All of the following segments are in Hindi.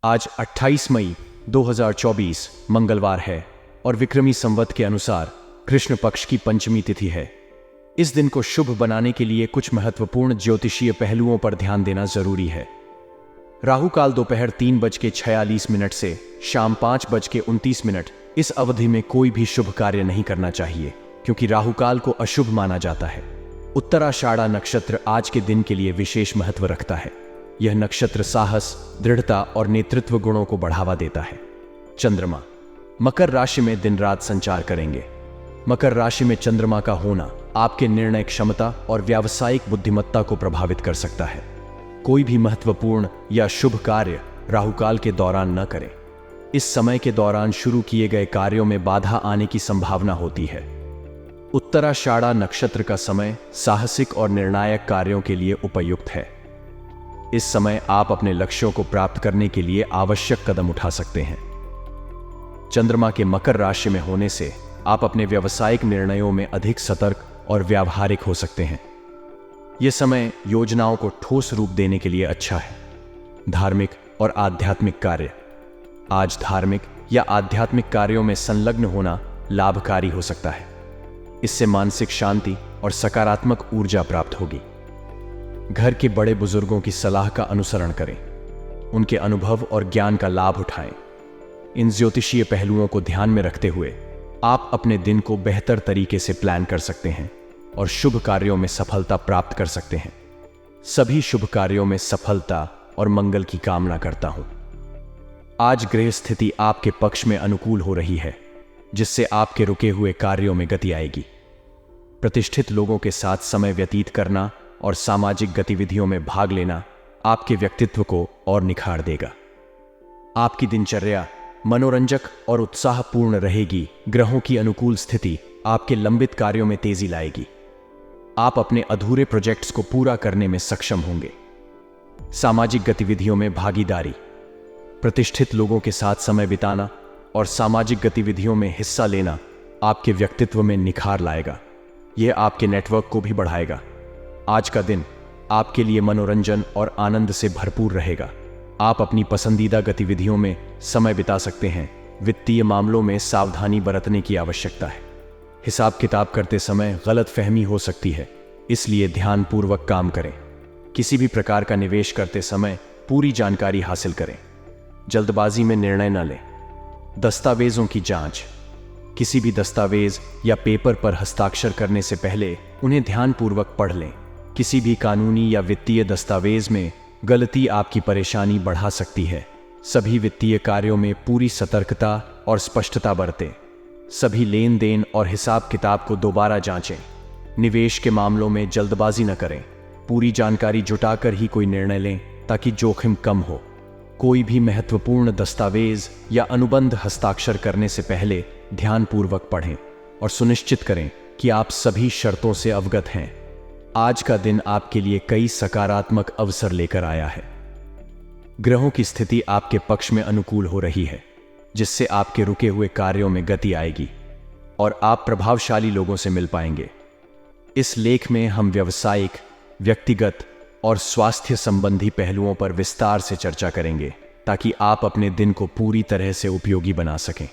आज 28 मई 2024 मंगलवार है और विक्रमी संवत के अनुसार कृष्ण पक्ष की पंचमी तिथि है। इस दिन को शुभ बनाने के लिए कुछ महत्वपूर्ण ज्योतिषीय पहलुओं पर ध्यान देना जरूरी है। राहु काल दोपहर 3:46 से शाम 5:29। इस अवधि में कोई भी शुभ कार्य नहीं करना चाहिए क्योंकि राहु काल को अशुभ माना जाता है। उत्तराषाढ़ा नक्षत्र आज के दिन के लिए विशेष महत्व रखता है। यह नक्षत्र साहस, दृढ़ता और नेतृत्व गुणों को बढ़ावा देता है। चंद्रमा मकर राशि में दिन रात संचार करेंगे। मकर राशि में चंद्रमा का होना आपके निर्णय क्षमता और व्यावसायिक बुद्धिमत्ता को प्रभावित कर सकता है। कोई भी महत्वपूर्ण या शुभ कार्य राहु काल के दौरान न करें। इस समय के दौरान शुरू किए गए कार्यों में बाधा आने की संभावना होती है। उत्तराषाढ़ा नक्षत्र का समय साहसिक और निर्णायक कार्यों के लिए उपयुक्त है। इस समय आप अपने लक्ष्यों को प्राप्त करने के लिए आवश्यक कदम उठा सकते हैं। चंद्रमा के मकर राशि में होने से आप अपने व्यावसायिक निर्णयों में अधिक सतर्क और व्यावहारिक हो सकते हैं। यह समय योजनाओं को ठोस रूप देने के लिए अच्छा है। धार्मिक और आध्यात्मिक कार्य आज धार्मिक या आध्यात्मिक कार्यों में संलग्न होना लाभकारी हो सकता है। इससे मानसिक शांति और सकारात्मक ऊर्जा प्राप्त होगी। घर के बड़े बुजुर्गों की सलाह का अनुसरण करें। उनके अनुभव और ज्ञान का लाभ उठाएं। इन ज्योतिषीय पहलुओं को ध्यान में रखते हुए आप अपने दिन को बेहतर तरीके से प्लान कर सकते हैं और शुभ कार्यों में सफलता प्राप्त कर सकते हैं। सभी शुभ कार्यों में सफलता और मंगल की कामना करता हूं। आज ग्रह स्थिति आपके पक्ष में अनुकूल हो रही है, जिससे आपके रुके हुए कार्यों में गति आएगी। प्रतिष्ठित लोगों के साथ समय व्यतीत करना और सामाजिक गतिविधियों में भाग लेना आपके व्यक्तित्व को और निखार देगा। आपकी दिनचर्या मनोरंजक और उत्साहपूर्ण रहेगी। ग्रहों की अनुकूल स्थिति आपके लंबित कार्यों में तेजी लाएगी। आप अपने अधूरे प्रोजेक्ट्स को पूरा करने में सक्षम होंगे। सामाजिक गतिविधियों में भागीदारी, प्रतिष्ठित लोगों के साथ समय बिताना और सामाजिक गतिविधियों में हिस्सा लेना आपके व्यक्तित्व में निखार लाएगा। यह आपके नेटवर्क को भी बढ़ाएगा। आज का दिन आपके लिए मनोरंजन और आनंद से भरपूर रहेगा। आप अपनी पसंदीदा गतिविधियों में समय बिता सकते हैं। वित्तीय मामलों में सावधानी बरतने की आवश्यकता है। हिसाब किताब करते समय गलतफहमी हो सकती है, इसलिए ध्यानपूर्वक काम करें। किसी भी प्रकार का निवेश करते समय पूरी जानकारी हासिल करें। जल्दबाजी में निर्णय न लें। दस्तावेजों की जांच, किसी भी दस्तावेज या पेपर पर हस्ताक्षर करने से पहले उन्हें ध्यानपूर्वक पढ़ लें। किसी भी कानूनी या वित्तीय दस्तावेज में गलती आपकी परेशानी बढ़ा सकती है। सभी वित्तीय कार्यों में पूरी सतर्कता और स्पष्टता बरतें। सभी लेन देन और हिसाब किताब को दोबारा जांचें। निवेश के मामलों में जल्दबाजी न करें। पूरी जानकारी जुटाकर ही कोई निर्णय लें ताकि जोखिम कम हो। कोई भी महत्वपूर्ण दस्तावेज या अनुबंध हस्ताक्षर करने से पहले ध्यानपूर्वक पढ़ें और सुनिश्चित करें कि आप सभी शर्तों से अवगत हैं। आज का दिन आपके लिए कई सकारात्मक अवसर लेकर आया है। ग्रहों की स्थिति आपके पक्ष में अनुकूल हो रही है, जिससे आपके रुके हुए कार्यों में गति आएगी और आप प्रभावशाली लोगों से मिल पाएंगे। इस लेख में हम व्यावसायिक, व्यक्तिगत और स्वास्थ्य संबंधी पहलुओं पर विस्तार से चर्चा करेंगे ताकि आप अपने दिन को पूरी तरह से उपयोगी बना सकें।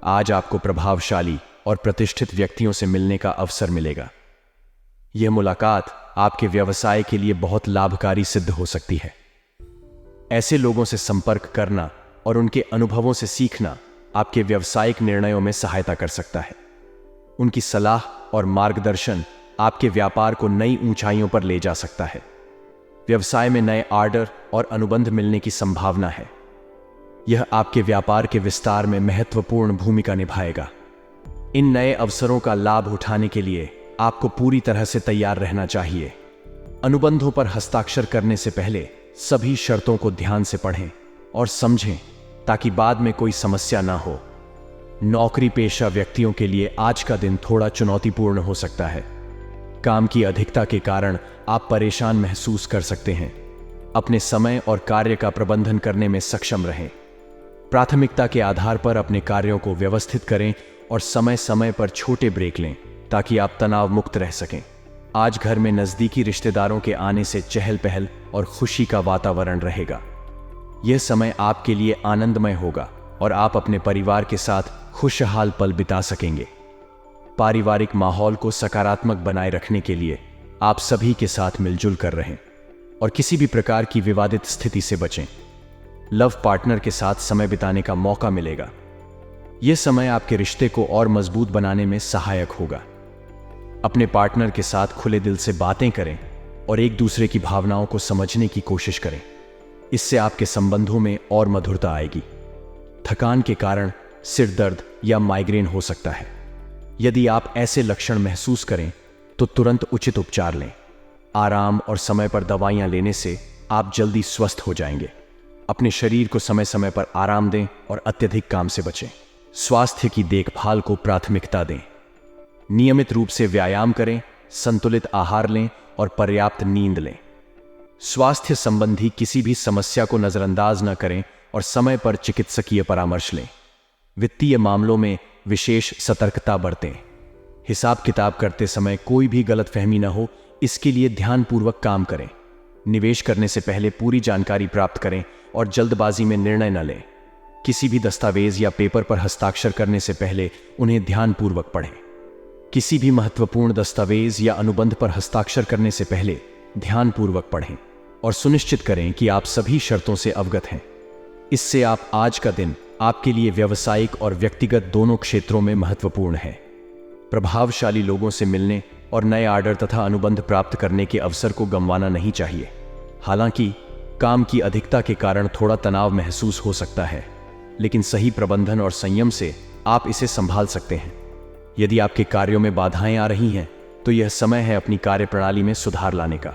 आज आपको प्रभावशाली और प्रतिष्ठित व्यक्तियों से मिलने का अवसर मिलेगा। यह मुलाकात आपके व्यवसाय के लिए बहुत लाभकारी सिद्ध हो सकती है। ऐसे लोगों से संपर्क करना और उनके अनुभवों से सीखना आपके व्यावसायिक निर्णयों में सहायता कर सकता है। उनकी सलाह और मार्गदर्शन आपके व्यापार को नई ऊंचाइयों पर ले जा सकता है। व्यवसाय में नए ऑर्डर और अनुबंध मिलने की संभावना है। यह आपके व्यापार के विस्तार में महत्वपूर्ण भूमिका निभाएगा। इन नए अवसरों का लाभ उठाने के लिए आपको पूरी तरह से तैयार रहना चाहिए। अनुबंधों पर हस्ताक्षर करने से पहले सभी शर्तों को ध्यान से पढ़ें और समझें ताकि बाद में कोई समस्या ना हो। नौकरी पेशा व्यक्तियों के लिए आज का दिन थोड़ा चुनौतीपूर्ण हो सकता है। काम की अधिकता के कारण आप परेशान महसूस कर सकते हैं। अपने समय और कार्य का प्रबंधन करने में सक्षम रहें। प्राथमिकता के आधार पर अपने कार्यों को व्यवस्थित करें और समय समय पर छोटे ब्रेक लें ताकि आप तनाव मुक्त रह सकें। आज घर में नजदीकी रिश्तेदारों के आने से चहल पहल और खुशी का वातावरण रहेगा। यह समय आपके लिए आनंदमय होगा और आप अपने परिवार के साथ खुशहाल पल बिता सकेंगे। पारिवारिक माहौल को सकारात्मक बनाए रखने के लिए आप सभी के साथ मिलजुल कर रहें और किसी भी प्रकार की विवादित स्थिति से बचें। लव पार्टनर के साथ समय बिताने का मौका मिलेगा। यह समय आपके रिश्ते को और मजबूत बनाने में सहायक होगा। अपने पार्टनर के साथ खुले दिल से बातें करें और एक दूसरे की भावनाओं को समझने की कोशिश करें। इससे आपके संबंधों में और मधुरता आएगी। थकान के कारण सिर दर्द या माइग्रेन हो सकता है। यदि आप ऐसे लक्षण महसूस करें तो तुरंत उचित उपचार लें। आराम और समय पर दवाइयां लेने से आप जल्दी स्वस्थ हो जाएंगे। अपने शरीर को समय समय पर आराम दें और अत्यधिक काम से बचें। स्वास्थ्य की देखभाल को प्राथमिकता दें। नियमित रूप से व्यायाम करें, संतुलित आहार लें और पर्याप्त नींद लें। स्वास्थ्य संबंधी किसी भी समस्या को नजरअंदाज न करें और समय पर चिकित्सकीय परामर्श लें। वित्तीय मामलों में विशेष सतर्कता बरतें। हिसाब किताब करते समय कोई भी गलतफहमी न हो, इसके लिए ध्यानपूर्वक काम करें। निवेश करने से पहले पूरी जानकारी प्राप्त करें और जल्दबाजी में निर्णय न लें। किसी भी दस्तावेज या पेपर पर हस्ताक्षर करने से पहले उन्हें ध्यानपूर्वक पढ़ें। किसी भी महत्वपूर्ण दस्तावेज या अनुबंध पर हस्ताक्षर करने से पहले ध्यानपूर्वक पढ़ें और सुनिश्चित करें कि आप सभी शर्तों से अवगत हैं। इससे आप आज का दिन आपके लिए व्यावसायिक और व्यक्तिगत दोनों क्षेत्रों में महत्वपूर्ण है। प्रभावशाली लोगों से मिलने और नए ऑर्डर तथा अनुबंध प्राप्त करने के अवसर को गंवाना नहीं चाहिए। हालांकि काम की अधिकता के कारण थोड़ा तनाव महसूस हो सकता है, लेकिन सही प्रबंधन और संयम से आप इसे संभाल सकते हैं। यदि आपके कार्यों में बाधाएं आ रही हैं, तो यह समय है अपनी कार्यप्रणाली में सुधार लाने का।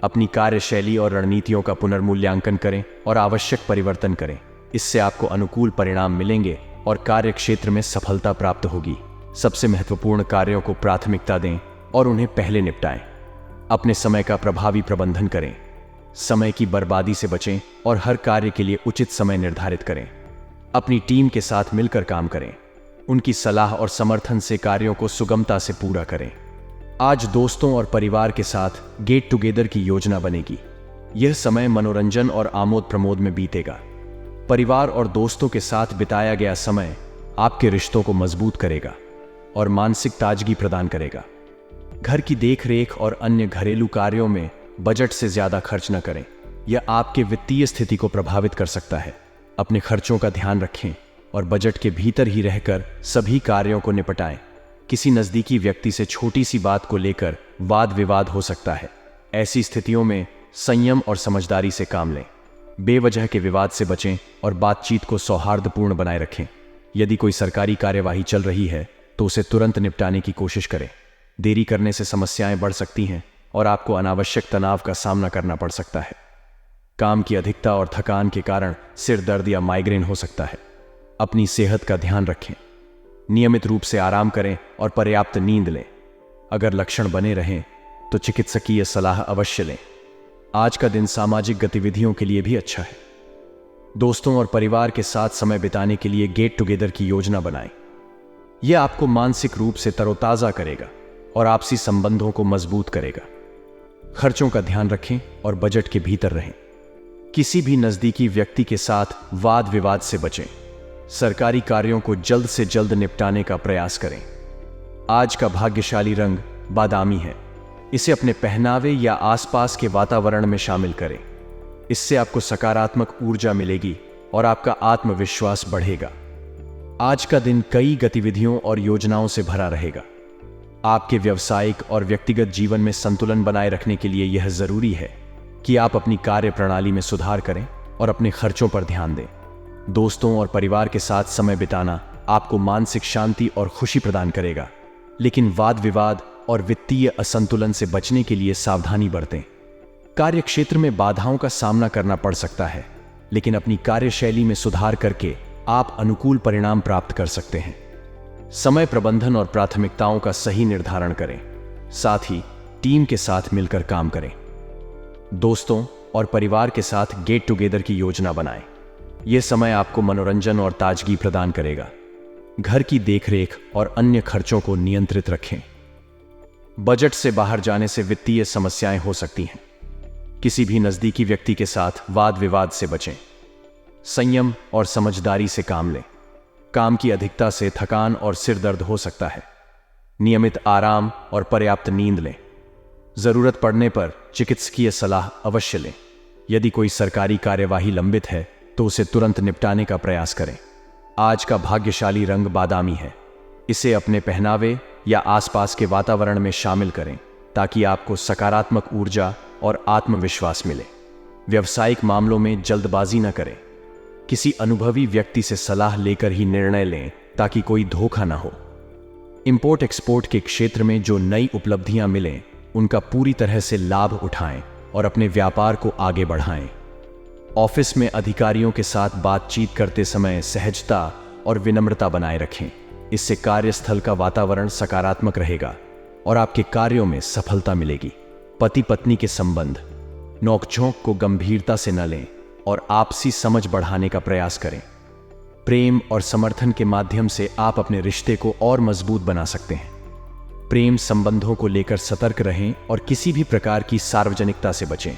अपनी कार्यशैली और रणनीतियों का पुनर्मूल्यांकन करें और आवश्यक परिवर्तन करें। इससे आपको अनुकूल परिणाम मिलेंगे और कार्य क्षेत्र में सफलता प्राप्त होगी। सबसे महत्वपूर्ण कार्यों को प्राथमिकता दें और उन्हें पहले निपटाएं। अपने समय का प्रभावी प्रबंधन करें। समय की बर्बादी से बचें और हर कार्य के लिए उचित समय निर्धारित करें। अपनी टीम के साथ मिलकर काम करें। उनकी सलाह और समर्थन से कार्यों को सुगमता से पूरा करें। आज दोस्तों और परिवार के साथ गेट टुगेदर की योजना बनेगी। यह समय मनोरंजन और आमोद प्रमोद में बीतेगा। परिवार और दोस्तों के साथ बिताया गया समय आपके रिश्तों को मजबूत करेगा और मानसिक ताजगी प्रदान करेगा। घर की देखरेख और अन्य घरेलू कार्यों में बजट से ज्यादा खर्च न करें। यह आपके वित्तीय स्थिति को प्रभावित कर सकता है। अपने खर्चों का ध्यान रखें और बजट के भीतर ही रहकर सभी कार्यों को निपटाएं। किसी नजदीकी व्यक्ति से छोटी सी बात को लेकर वाद विवाद हो सकता है। ऐसी स्थितियों में संयम और समझदारी से काम लें। बेवजह के विवाद से बचें और बातचीत को सौहार्दपूर्ण बनाए रखें। यदि कोई सरकारी कार्यवाही चल रही है तो उसे तुरंत निपटाने की कोशिश करें। देरी करने से समस्याएं बढ़ सकती हैं और आपको अनावश्यक तनाव का सामना करना पड़ सकता है। काम की अधिकता और थकान के कारण सिर दर्द या माइग्रेन हो सकता है। अपनी सेहत का ध्यान रखें। नियमित रूप से आराम करें और पर्याप्त नींद लें। अगर लक्षण बने रहें तो चिकित्सकीय सलाह अवश्य लें। आज का दिन सामाजिक गतिविधियों के लिए भी अच्छा है। दोस्तों और परिवार के साथ समय बिताने के लिए गेट टुगेदर की योजना बनाएं। यह आपको मानसिक रूप से तरोताजा करेगा और आपसी संबंधों को मजबूत करेगा। खर्चों का ध्यान रखें और बजट के भीतर रहें। किसी भी नजदीकी व्यक्ति के साथ वाद विवाद से बचें। सरकारी कार्यों को जल्द से जल्द निपटाने का प्रयास करें। आज का भाग्यशाली रंग बादामी है। इसे अपने पहनावे या आसपास के वातावरण में शामिल करें। इससे आपको सकारात्मक ऊर्जा मिलेगी और आपका आत्मविश्वास बढ़ेगा। आज का दिन कई गतिविधियों और योजनाओं से भरा रहेगा। आपके व्यावसायिक और व्यक्तिगत जीवन में संतुलन बनाए रखने के लिए यह जरूरी है कि आप अपनी कार्य प्रणाली में सुधार करें और अपने खर्चों पर ध्यान दें। दोस्तों और परिवार के साथ समय बिताना आपको मानसिक शांति और खुशी प्रदान करेगा, लेकिन वाद विवाद और वित्तीय असंतुलन से बचने के लिए सावधानी बरतें। कार्य क्षेत्र में बाधाओं का सामना करना पड़ सकता है, लेकिन अपनी कार्यशैली में सुधार करके आप अनुकूल परिणाम प्राप्त कर सकते हैं। समय प्रबंधन और प्राथमिकताओं का सही निर्धारण करें। साथ ही टीम के साथ मिलकर काम करें। दोस्तों और परिवार के साथ गेट टुगेदर की योजना बनाएं। यह समय आपको मनोरंजन और ताजगी प्रदान करेगा। घर की देखरेख और अन्य खर्चों को नियंत्रित रखें। बजट से बाहर जाने से वित्तीय समस्याएं हो सकती हैं। किसी भी नजदीकी व्यक्ति के साथ वाद विवाद से बचें। संयम और समझदारी से काम लें। काम की अधिकता से थकान और सिर दर्द हो सकता है। नियमित आराम और पर्याप्त नींद लें। जरूरत पड़ने पर चिकित्सकीय सलाह अवश्य लें। यदि कोई सरकारी कार्यवाही लंबित है तो उसे तुरंत निपटाने का प्रयास करें। आज का भाग्यशाली रंग बादामी है। इसे अपने पहनावे या आसपास के वातावरण में शामिल करें ताकि आपको सकारात्मक ऊर्जा और आत्मविश्वास मिले। व्यावसायिक मामलों में जल्दबाजी न करें। किसी अनुभवी व्यक्ति से सलाह लेकर ही निर्णय लें ताकि कोई धोखा न हो। इंपोर्ट एक्सपोर्ट के क्षेत्र में जो नई उपलब्धियां मिलें उनका पूरी तरह से लाभ उठाएं और अपने व्यापार को आगे बढ़ाएं। ऑफिस में अधिकारियों के साथ बातचीत करते समय सहजता और विनम्रता बनाए रखें। इससे कार्यस्थल का वातावरण सकारात्मक रहेगा और आपके कार्यों में सफलता मिलेगी। पति पत्नी के संबंध, नोकझोंक को गंभीरता से न लें और आपसी समझ बढ़ाने का प्रयास करें। प्रेम और समर्थन के माध्यम से आप अपने रिश्ते को और मजबूत बना सकते हैं। प्रेम संबंधों को लेकर सतर्क रहें और किसी भी प्रकार की सार्वजनिकता से बचें।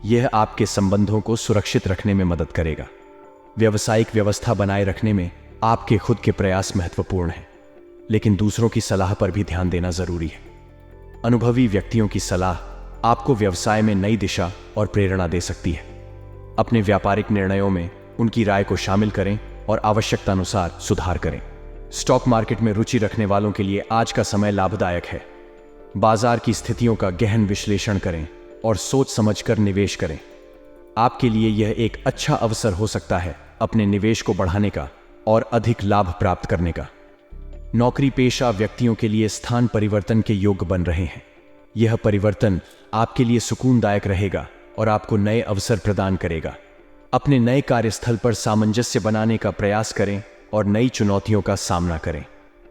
यह आपके संबंधों को सुरक्षित रखने में मदद करेगा। व्यावसायिक व्यवस्था बनाए रखने में आपके खुद के प्रयास महत्वपूर्ण हैं, लेकिन दूसरों की सलाह पर भी ध्यान देना जरूरी है। अनुभवी व्यक्तियों की सलाह आपको व्यवसाय में नई दिशा और प्रेरणा दे सकती है। अपने व्यापारिक निर्णयों में उनकी राय को शामिल करें और आवश्यकतानुसार सुधार करें। स्टॉक मार्केट में रुचि रखने वालों के लिए आज का समय लाभदायक है। बाजार की स्थितियों का गहन विश्लेषण करें और सोच समझकर निवेश करें। आपके लिए यह एक अच्छा अवसर हो सकता है अपने निवेश को बढ़ाने का और अधिक लाभ प्राप्त करने का। नौकरी पेशा व्यक्तियों के लिए स्थान परिवर्तन के योग्य बन रहे हैं। यह परिवर्तन आपके लिए सुकूनदायक रहेगा और आपको नए अवसर प्रदान करेगा। अपने नए कार्यस्थल पर सामंजस्य बनाने का प्रयास करें और नई चुनौतियों का सामना करें।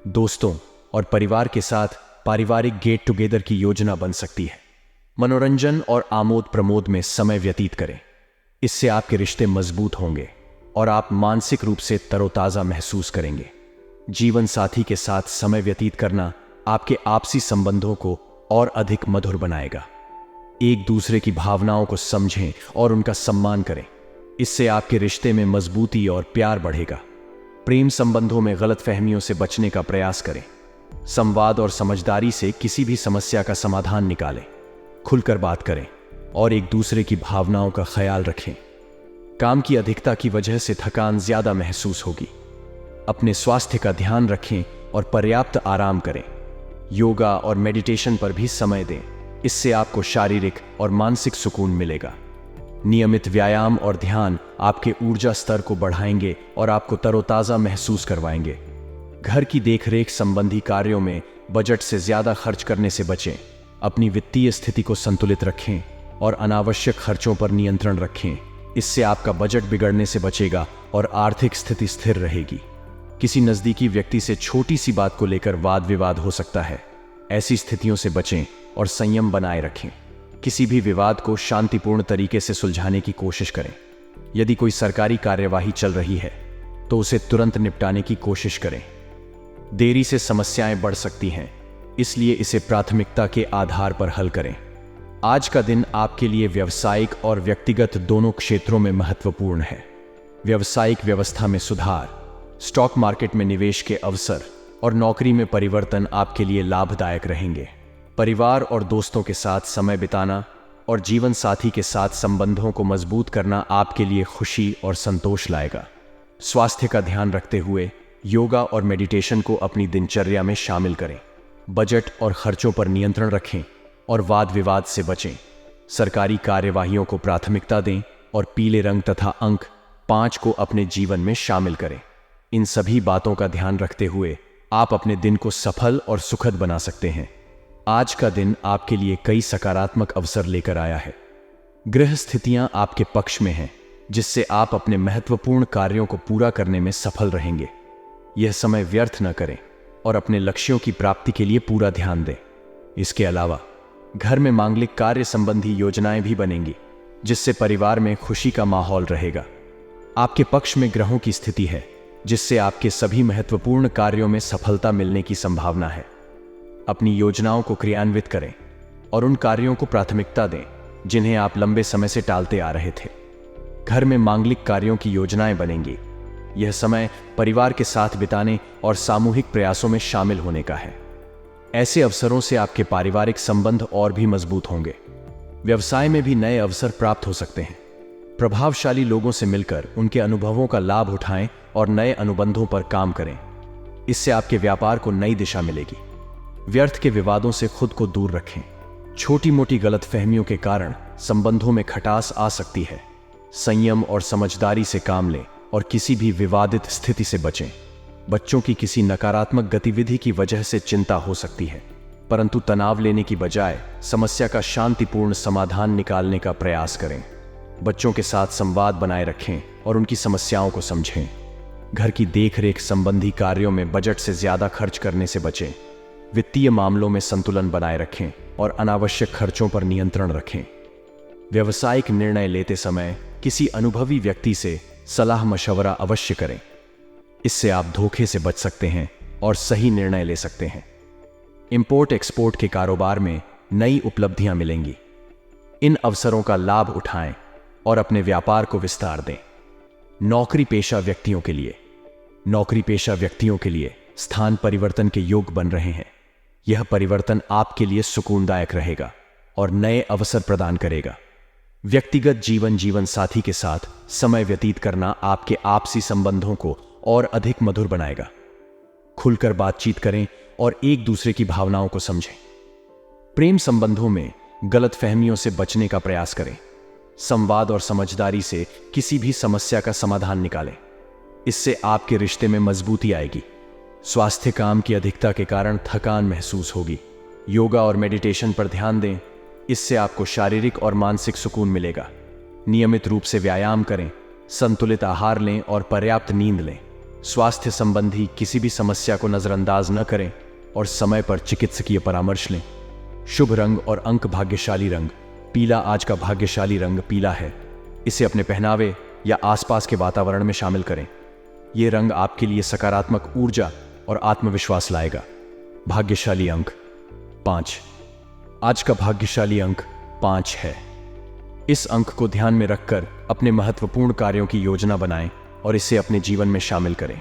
दोस्तों और परिवार के साथ पारिवारिक गेट टुगेदर की योजना बन सकती है। मनोरंजन और आमोद प्रमोद में समय व्यतीत करें। इससे आपके रिश्ते मजबूत होंगे और आप मानसिक रूप से तरोताजा महसूस करेंगे। जीवन साथी के साथ समय व्यतीत करना आपके आपसी संबंधों को और अधिक मधुर बनाएगा। एक दूसरे की भावनाओं को समझें और उनका सम्मान करें। इससे आपके रिश्ते में मजबूती और प्यार बढ़ेगा। प्रेम संबंधों में गलतफहमियों से बचने का प्रयास करें। संवाद और समझदारी से किसी भी समस्या का समाधान निकालें। खुलकर बात करें और एक दूसरे की भावनाओं का ख्याल रखें। काम की अधिकता की वजह से थकान ज्यादा महसूस होगी। अपने स्वास्थ्य का ध्यान रखें और पर्याप्त आराम करें। योगा और मेडिटेशन पर भी समय दें। इससे आपको शारीरिक और मानसिक सुकून मिलेगा। नियमित व्यायाम और ध्यान आपके ऊर्जा स्तर को बढ़ाएंगे और आपको तरोताजा महसूस करवाएंगे। घर की देखरेख संबंधी कार्यों में बजट से ज्यादा खर्च करने से बचें। अपनी वित्तीय स्थिति को संतुलित रखें और अनावश्यक खर्चों पर नियंत्रण रखें। इससे आपका बजट बिगड़ने से बचेगा और आर्थिक स्थिति स्थिर रहेगी। किसी नजदीकी व्यक्ति से छोटी सी बात को लेकर वाद विवाद हो सकता है। ऐसी स्थितियों से बचें और संयम बनाए रखें। किसी भी विवाद को शांतिपूर्ण तरीके से सुलझाने की कोशिश करें। यदि कोई सरकारी कार्यवाही चल रही है तो उसे तुरंत निपटाने की कोशिश करें। देरी से समस्याएं बढ़ सकती हैं, इसलिए इसे प्राथमिकता के आधार पर हल करें। आज का दिन आपके लिए व्यावसायिक और व्यक्तिगत दोनों क्षेत्रों में महत्वपूर्ण है। व्यावसायिक व्यवस्था में सुधार, स्टॉक मार्केट में निवेश के अवसर और नौकरी में परिवर्तन आपके लिए लाभदायक रहेंगे। परिवार और दोस्तों के साथ समय बिताना और जीवन साथी के साथ संबंधों को मजबूत करना आपके लिए खुशी और संतोष लाएगा। स्वास्थ्य का ध्यान रखते हुए योगा और मेडिटेशन को अपनी दिनचर्या में शामिल करें। बजट और खर्चों पर नियंत्रण रखें और वाद विवाद से बचें। सरकारी कार्यवाहियों को प्राथमिकता दें और पीले रंग तथा अंक 5 को अपने जीवन में शामिल करें। इन सभी बातों का ध्यान रखते हुए आप अपने दिन को सफल और सुखद बना सकते हैं। आज का दिन आपके लिए कई सकारात्मक अवसर लेकर आया है। ग्रह स्थितियां आपके पक्ष में हैं, जिससे आप अपने महत्वपूर्ण कार्यों को पूरा करने में सफल रहेंगे। यह समय व्यर्थ न करें और अपने लक्ष्यों की प्राप्ति के लिए पूरा ध्यान दें। इसके अलावा घर में मांगलिक कार्य संबंधी योजनाएं भी बनेंगी, जिससे परिवार में खुशी का माहौल रहेगा। आपके पक्ष में ग्रहों की स्थिति है, जिससे आपके सभी महत्वपूर्ण कार्यों में सफलता मिलने की संभावना है। अपनी योजनाओं को क्रियान्वित करें और उन कार्यों को प्राथमिकता दें जिन्हें आप लंबे समय से टालते आ रहे थे। घर में मांगलिक कार्यों की योजनाएं बनेंगी। यह समय परिवार के साथ बिताने और सामूहिक प्रयासों में शामिल होने का है। ऐसे अवसरों से आपके पारिवारिक संबंध और भी मजबूत होंगे। व्यवसाय में भी नए अवसर प्राप्त हो सकते हैं। प्रभावशाली लोगों से मिलकर उनके अनुभवों का लाभ उठाएं और नए अनुबंधों पर काम करें। इससे आपके व्यापार को नई दिशा मिलेगी। व्यर्थ के विवादों से खुद को दूर रखें। छोटी मोटी गलतफहमियों के कारण संबंधों में खटास आ सकती है। संयम और समझदारी से काम लें और किसी भी विवादित स्थिति से बचें। बच्चों की किसी नकारात्मक गतिविधि की वजह से चिंता हो सकती है, परंतु तनाव लेने की बजाय समस्या का शांतिपूर्ण समाधान निकालने का प्रयास करें। बच्चों के साथ संवाद बनाए रखें और उनकी समस्याओं को समझें। घर की देखरेख संबंधी कार्यों में बजट से ज्यादा खर्च करने से बचें। वित्तीय मामलों में संतुलन बनाए रखें और अनावश्यक खर्चों पर नियंत्रण रखें। व्यावसायिक निर्णय लेते समय किसी अनुभवी व्यक्ति से सलाह मशवरा अवश्य करें। इससे आप धोखे से बच सकते हैं और सही निर्णय ले सकते हैं। इंपोर्ट एक्सपोर्ट के कारोबार में नई उपलब्धियां मिलेंगी। इन अवसरों का लाभ उठाएं और अपने व्यापार को विस्तार दें। नौकरी पेशा व्यक्तियों के लिए स्थान परिवर्तन के योग बन रहे हैं। यह परिवर्तन आपके लिए सुकूनदायक रहेगा और नए अवसर प्रदान करेगा। व्यक्तिगत जीवन साथी के साथ समय व्यतीत करना आपके आपसी संबंधों को और अधिक मधुर बनाएगा। खुलकर बातचीत करें और एक दूसरे की भावनाओं को समझें। प्रेम संबंधों में गलतफहमियों से बचने का प्रयास करें। संवाद और समझदारी से किसी भी समस्या का समाधान निकालें। इससे आपके रिश्ते में मजबूती आएगी। स्वास्थ्य काम की अधिकता के कारण थकान महसूस होगी। योगा और मेडिटेशन पर ध्यान दें। इससे आपको शारीरिक और मानसिक सुकून मिलेगा। नियमित रूप से व्यायाम करें, संतुलित आहार लें और पर्याप्त नींद लें। स्वास्थ्य संबंधी किसी भी समस्या को नजरअंदाज न करें और समय पर चिकित्सकीय परामर्श लें। शुभ रंग और अंक भाग्यशाली रंग पीला। आज का भाग्यशाली रंग पीला है। इसे अपने पहनावे या आसपास के वातावरण में शामिल करें। यह रंग आपके लिए सकारात्मक ऊर्जा और आत्मविश्वास लाएगा। भाग्यशाली अंक 5। आज का भाग्यशाली अंक 5 है। इस अंक को ध्यान में रखकर अपने महत्वपूर्ण कार्यों की योजना बनाएं और इसे अपने जीवन में शामिल करें।